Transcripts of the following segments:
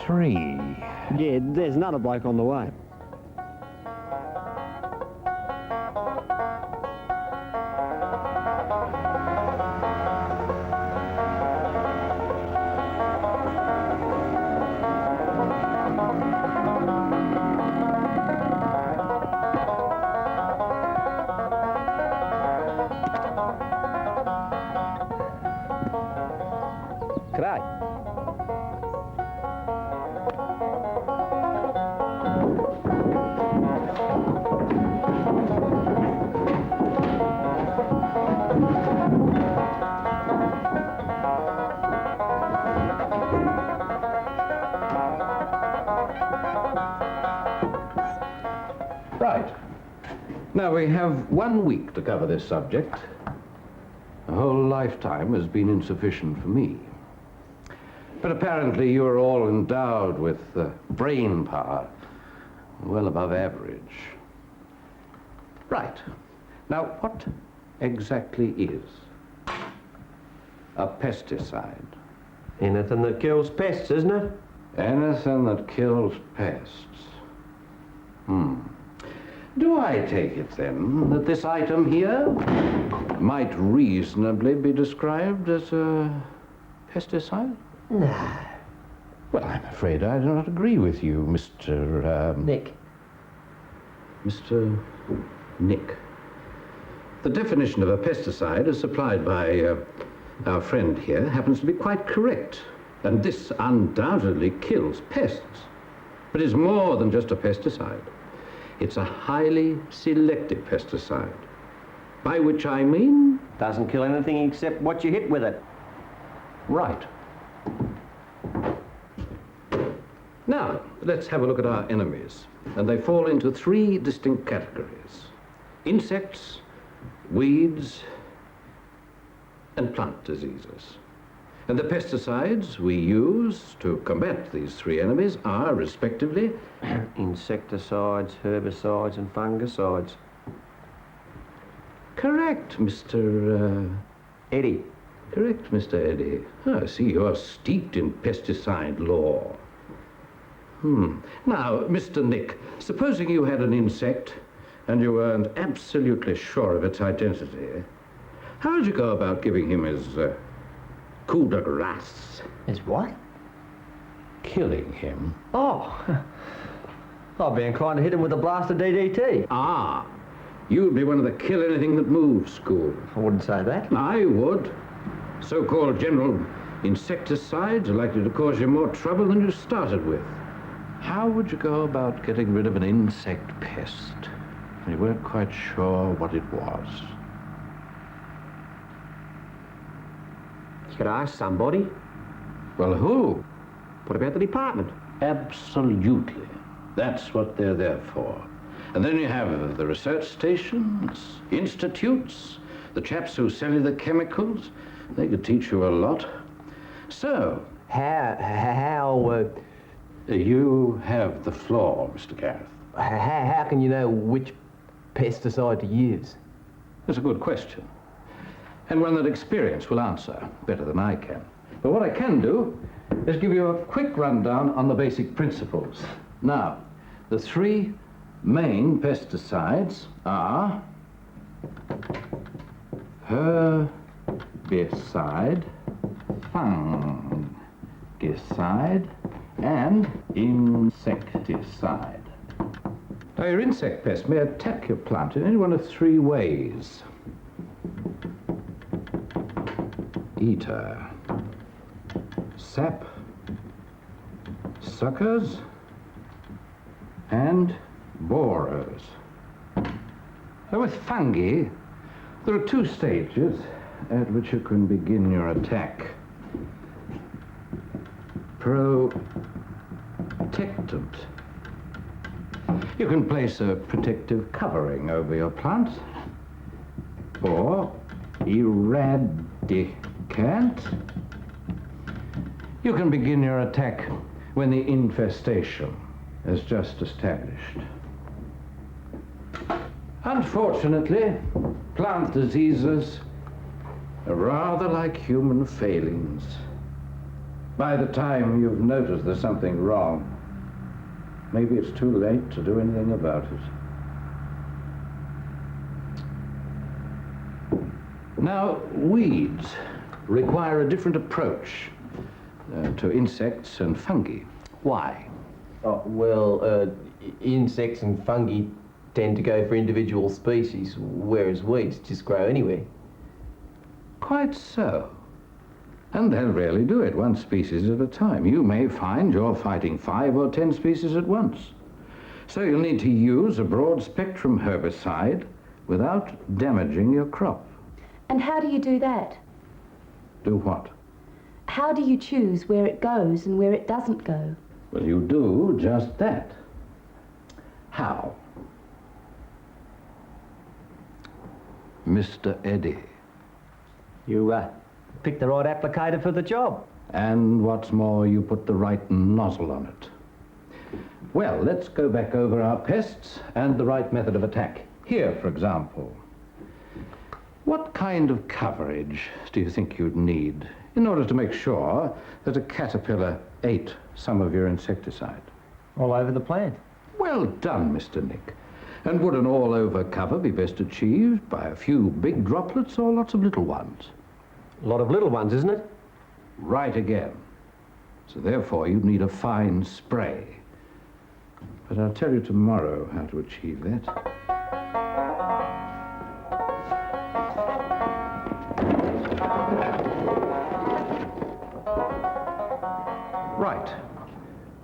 3. Yeah, there's another bloke on the way. G'day. Right. Now, we have 1 week to cover this subject. A whole lifetime has been insufficient for me. But apparently you're all endowed with brain power well above average. Right. Now, what exactly is a pesticide? Anything that kills pests, isn't it? Anything that kills pests. Do I take it, then, that this item here might reasonably be described as a pesticide? No. Well, I'm afraid I do not agree with you, Mr. Nick. Mr. Nick. The definition of a pesticide as supplied by our friend here happens to be quite correct. And this undoubtedly kills pests. But it's more than just a pesticide. It's a highly selective pesticide. By which I mean... Doesn't kill anything except what you hit with it. Right. Now, let's have a look at our enemies. And they fall into 3 distinct categories. Insects, weeds, and plant diseases. And the pesticides we use to combat these 3 enemies are, respectively... Insecticides, herbicides, and fungicides. Correct, Mr. Eddie. Correct, Mr. Eddie. I see you're steeped in pesticide law. Now, Mr. Nick, supposing you had an insect and you weren't absolutely sure of its identity, how would you go about giving him his coup de grace? His what? Killing him. Oh. I'd be inclined to hit him with a blast of DDT. Ah, you'd be one of the kill anything that moves school. I wouldn't say that. I would. So-called general insecticides are likely to cause you more trouble than you started with. How would you go about getting rid of an insect pest when you weren't quite sure what it was? You could ask somebody. Well, who? What about the department? Absolutely. That's what they're there for. And then you have the research stations, institutes, the chaps who sell you the chemicals. They could teach you a lot. So... How You have the floor, Mr. Gareth. How can you know which pesticide to use? That's a good question. And one that experience will answer better than I can. But what I can do is give you a quick rundown on the basic principles. Now, the 3 main pesticides are herbicide, fungicide, and insecticide. Now, your insect pest may attack your plant in any one of 3 ways. Eater, sap, suckers, and borers. Now, with fungi, there are 2 stages at which you can begin your attack. Protectant. You can place a protective covering over your plant, or eradicant. You can begin your attack when the infestation is just established. Unfortunately, plant diseases are rather like human failings. By the time you've noticed there's something wrong, maybe it's too late to do anything about it. Now, weeds require a different approach to insects and fungi. Why? Oh, well, insects and fungi tend to go for individual species, whereas weeds just grow anywhere. Quite so. And they'll rarely do it one species at a time. You may find you're fighting 5 or 10 species at once. So you'll need to use a broad-spectrum herbicide without damaging your crop. And how do you do that? Do what? How do you choose where it goes and where it doesn't go? Well, you do just that. How? Mr. Eddy. You picked the right applicator for the job. And what's more, you put the right nozzle on it. Well, let's go back over our pests and the right method of attack. Here, for example. What kind of coverage do you think you'd need in order to make sure that a caterpillar ate some of your insecticide? All over the plant. Well done, Mr. Nick. And would an all-over cover be best achieved by a few big droplets or lots of little ones? A lot of little ones, isn't it? Right again. So therefore you'd need a fine spray. But I'll tell you tomorrow how to achieve that. Right.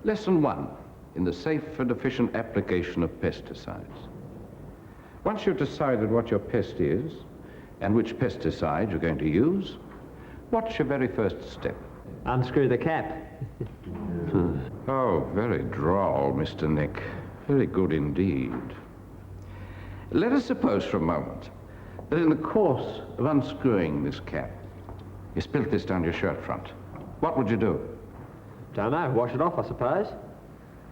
Lesson 1 in the safe and efficient application of pesticides. Once you've decided what your pest is and which pesticide you're going to use, what's your very first step? Unscrew the cap. Oh, very droll, Mr. Nick. Very good indeed. Let us suppose for a moment that in the course of unscrewing this cap, you spilt this down your shirt front. What would you do? Don't know, wash it off, I suppose.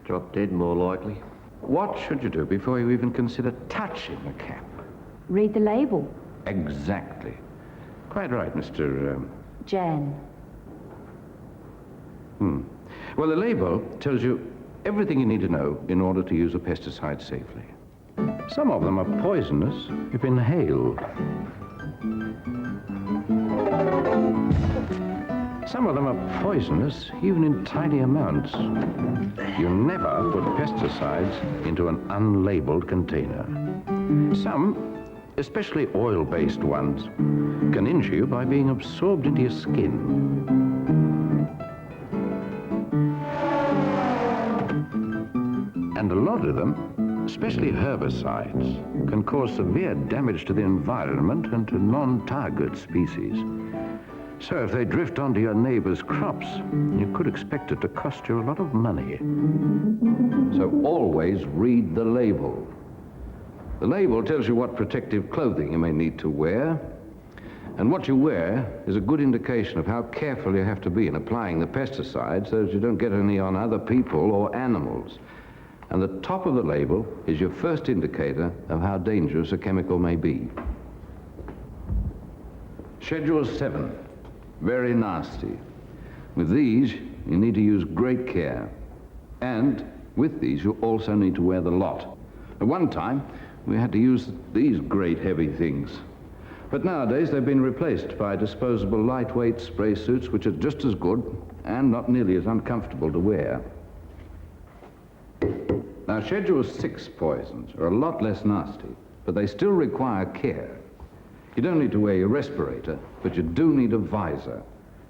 Drop dead, more likely. What should you do before you even consider touching the cap? Read the label. Exactly. Quite right, Mr. Jan. Well, the label tells you everything you need to know in order to use a pesticide safely. Some of them are poisonous if inhaled. Some of them are poisonous even in tiny amounts. You never put pesticides into an unlabeled container. Some, especially oil-based ones, can injure you by being absorbed into your skin. And a lot of them, especially herbicides, can cause severe damage to the environment and to non-target species. So if they drift onto your neighbor's crops, you could expect it to cost you a lot of money. So always read the label. The label tells you what protective clothing you may need to wear, and what you wear is a good indication of how careful you have to be in applying the pesticide so that you don't get any on other people or animals. And the top of the label is your first indicator of how dangerous a chemical may be. Schedule 7. Very nasty. With these, you need to use great care. And with these, you also need to wear the lot. At one time, we had to use these great heavy things. But nowadays, they've been replaced by disposable lightweight spray suits, which are just as good and not nearly as uncomfortable to wear. Now, Schedule 6 poisons are a lot less nasty, but they still require care. You don't need to wear your respirator, but you do need a visor.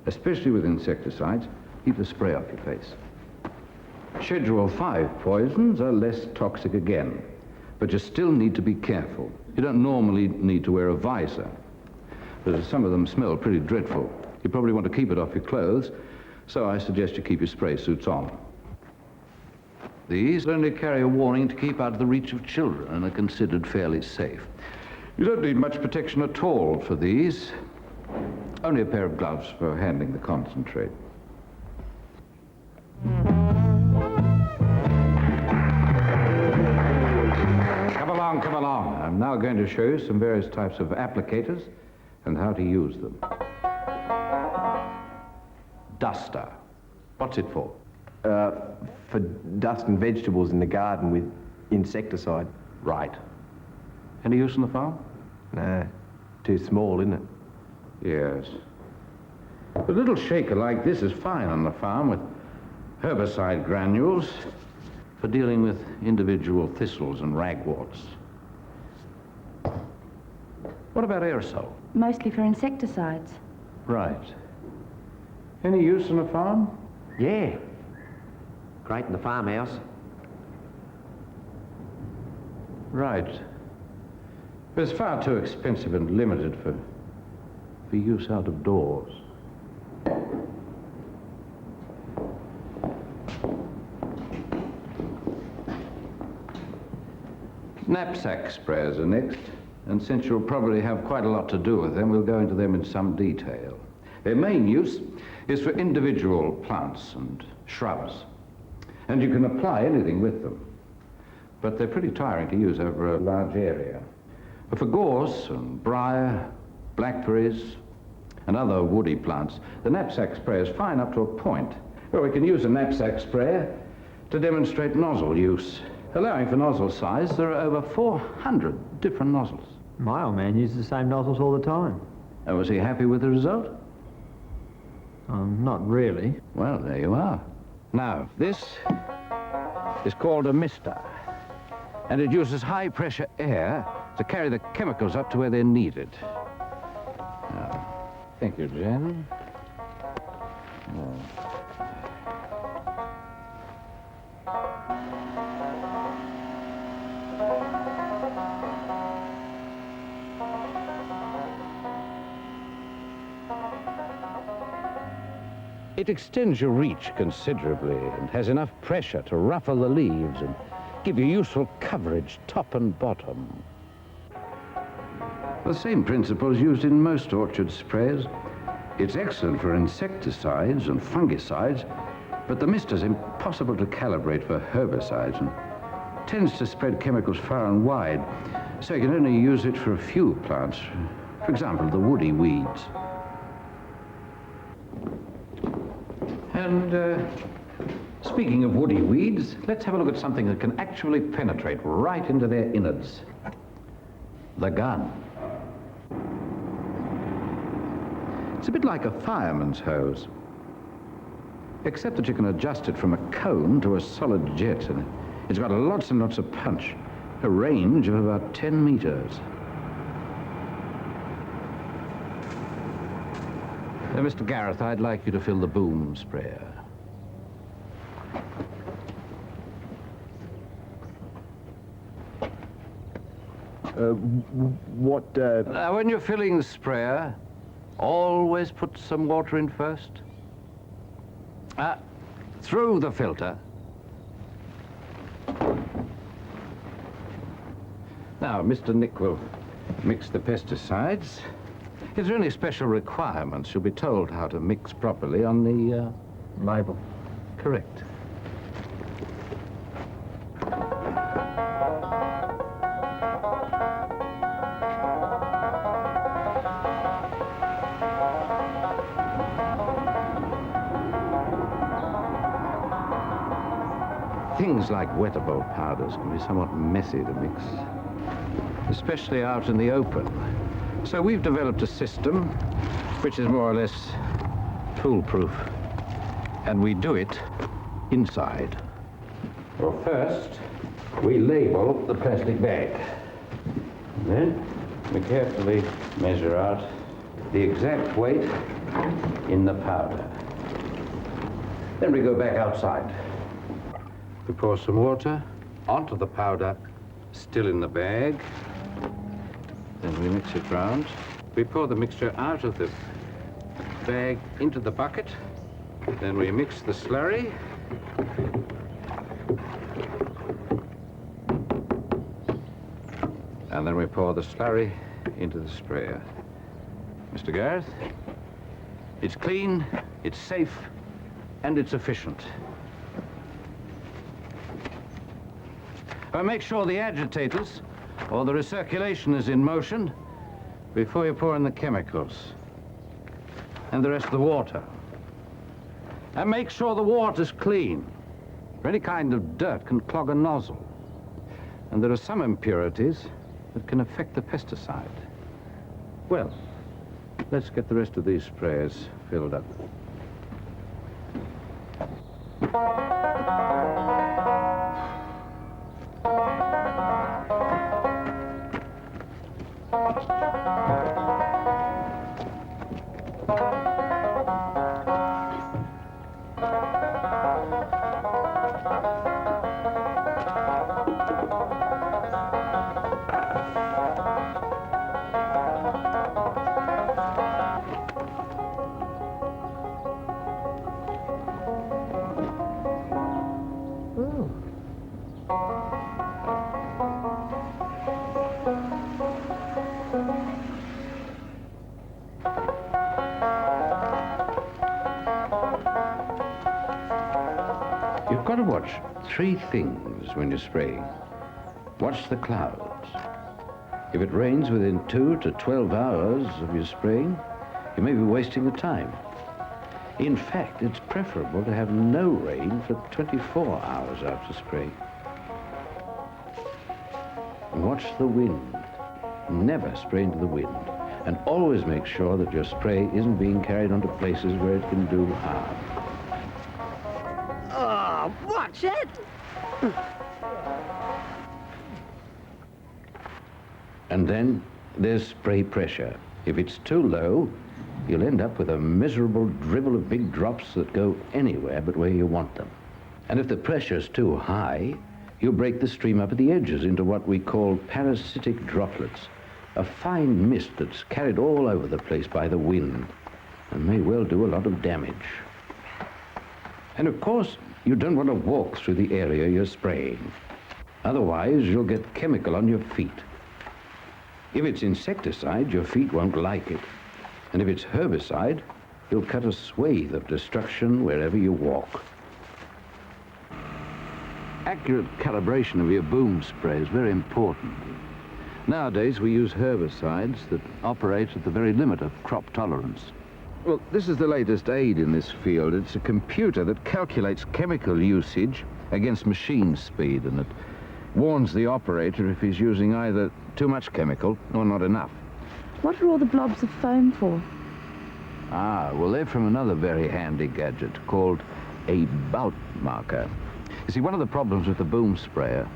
Especially with insecticides, keep the spray off your face. Schedule 5 poisons are less toxic again, but you still need to be careful. You don't normally need to wear a visor, but some of them smell pretty dreadful. You probably want to keep it off your clothes, so I suggest you keep your spray suits on. These only carry a warning to keep out of the reach of children and are considered fairly safe. You don't need much protection at all for these. Only a pair of gloves for handling the concentrate. Come along, come along. I'm now going to show you some various types of applicators and how to use them. Duster. What's it for? For dust and vegetables in the garden with insecticide. Right. Any use on the farm? No, too small, isn't it? Yes. A little shaker like this is fine on the farm with herbicide granules for dealing with individual thistles and ragworts. What about aerosol? Mostly for insecticides. Right. Any use on the farm? Yeah. Great in the farmhouse. Right. But it's far too expensive and limited for use out of doors. Knapsack sprayers are next, and since you'll probably have quite a lot to do with them, we'll go into them in some detail. Their main use is for individual plants and shrubs, and you can apply anything with them. But they're pretty tiring to use over a large area. But for gorse and briar, blackberries, and other woody plants, the knapsack sprayer is fine up to a point. Well, we can use a knapsack sprayer to demonstrate nozzle use. Allowing for nozzle size, there are over 400 different nozzles. My old man uses the same nozzles all the time. And was he happy with the result? Not really. Well, there you are. Now, this is called a mister, and it uses high-pressure air to carry the chemicals up to where they're needed. Thank you, Jen. It extends your reach considerably and has enough pressure to ruffle the leaves and give you useful coverage top and bottom. The same principle is used in most orchard sprayers. It's excellent for insecticides and fungicides, but the mister's impossible to calibrate for herbicides and tends to spread chemicals far and wide, so you can only use it for a few plants. For example, the woody weeds. And speaking of woody weeds, let's have a look at something that can actually penetrate right into their innards. The gun. It's a bit like a fireman's hose, except that you can adjust it from a cone to a solid jet, and it's got lots and lots of punch, a range of about 10 meters. Now, Mr. Gareth, I'd like you to fill the boom sprayer. Now, when you're filling the sprayer, always put some water in first. Through the filter. Now, Mr. Nick will mix the pesticides. Is there any special requirements? You'll be told how to mix properly on the Label. Correct. Things like wettable powders can be somewhat messy to mix, especially out in the open. So we've developed a system which is more or less foolproof, and we do it inside. Well, first, we label the plastic bag. Then we carefully measure out the exact weight in the powder. Then we go back outside. We pour some water onto the powder, still in the bag. Then we mix it round. We pour the mixture out of the bag into the bucket. Then we mix the slurry. And then we pour the slurry into the sprayer. Mr. Gareth, it's clean, it's safe, and it's efficient. Make sure the agitators or the recirculation is in motion before you pour in the chemicals and the rest of the water. And make sure the water's clean. For any kind of dirt can clog a nozzle. And there are some impurities that can affect the pesticide. Well, let's get the rest of these sprayers filled up. You've got to watch three things when you're spraying. Watch the clouds. If it rains within 2 to 12 hours of your spraying, you may be wasting your time. In fact, it's preferable to have no rain for 24 hours after spraying. Watch the wind. Never spray into the wind. And always make sure that your spray isn't being carried onto places where it can do harm. Oh, watch it! And then there's spray pressure. If it's too low, you'll end up with a miserable dribble of big drops that go anywhere but where you want them. And if the pressure's too high, you'll break the stream up at the edges into what we call parasitic droplets, a fine mist that's carried all over the place by the wind and may well do a lot of damage. And of course, you don't want to walk through the area you're spraying. Otherwise, you'll get chemical on your feet. If it's insecticide, your feet won't like it. And if it's herbicide, you'll cut a swathe of destruction wherever you walk. Accurate calibration of your boom spray is very important. Nowadays, we use herbicides that operate at the very limit of crop tolerance. Well, this is the latest aid in this field. It's a computer that calculates chemical usage against machine speed, and it warns the operator if he's using either too much chemical or not enough. What are all the blobs of foam for? Ah, well, they're from another very handy gadget called a bout marker. You see, one of the problems with the boom sprayer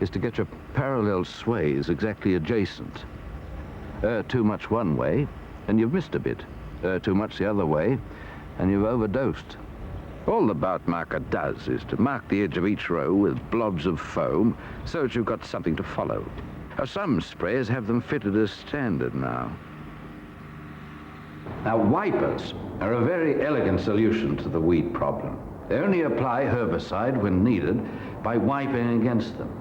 is to get your parallel sways exactly adjacent. Too much one way, and you've missed a bit. Too much the other way, and you've overdosed. All the bout marker does is to mark the edge of each row with blobs of foam so that you've got something to follow. Now, some sprayers have them fitted as standard now. Now, wipers are a very elegant solution to the weed problem. They only apply herbicide when needed by wiping against them.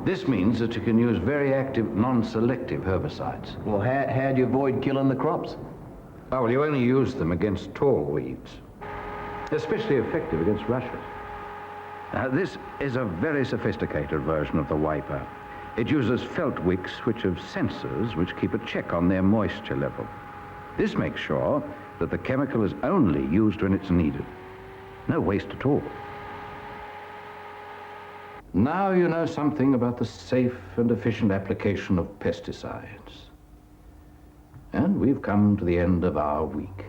This means that you can use very active, non-selective herbicides. Well, how do you avoid killing the crops? Oh, well, you only use them against tall weeds, especially effective against rushes. Now, this is a very sophisticated version of the wiper. It uses felt wicks which have sensors which keep a check on their moisture level. This makes sure that the chemical is only used when it's needed. No waste at all. Now you know something about the safe and efficient application of pesticides. And we've come to the end of our week.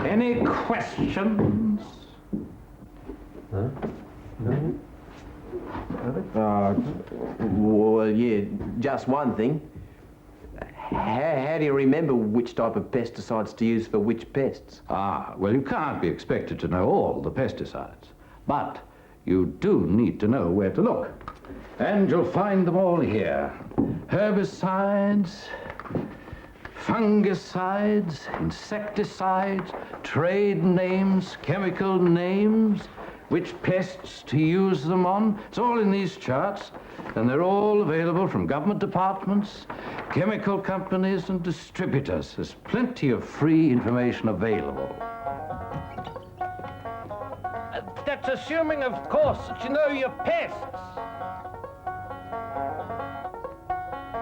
Any questions? Well, yeah, just one thing. How do you remember which type of pesticides to use for which pests? Ah, well, you can't be expected to know all the pesticides, but you do need to know where to look. And you'll find them all here. Herbicides, fungicides, insecticides, trade names, chemical names, which pests to use them on. It's all in these charts, and they're all available from government departments, chemical companies, and distributors. There's plenty of free information available. That's assuming, of course, that you know your pests.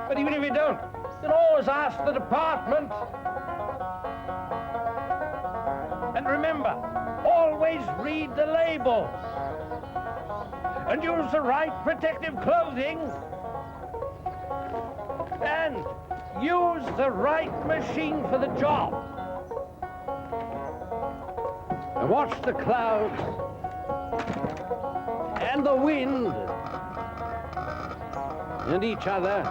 But even if you don't, you can always ask the department. And remember, always read the labels. And use the right protective clothing. And use the right machine for the job. And watch the clouds and the wind and each other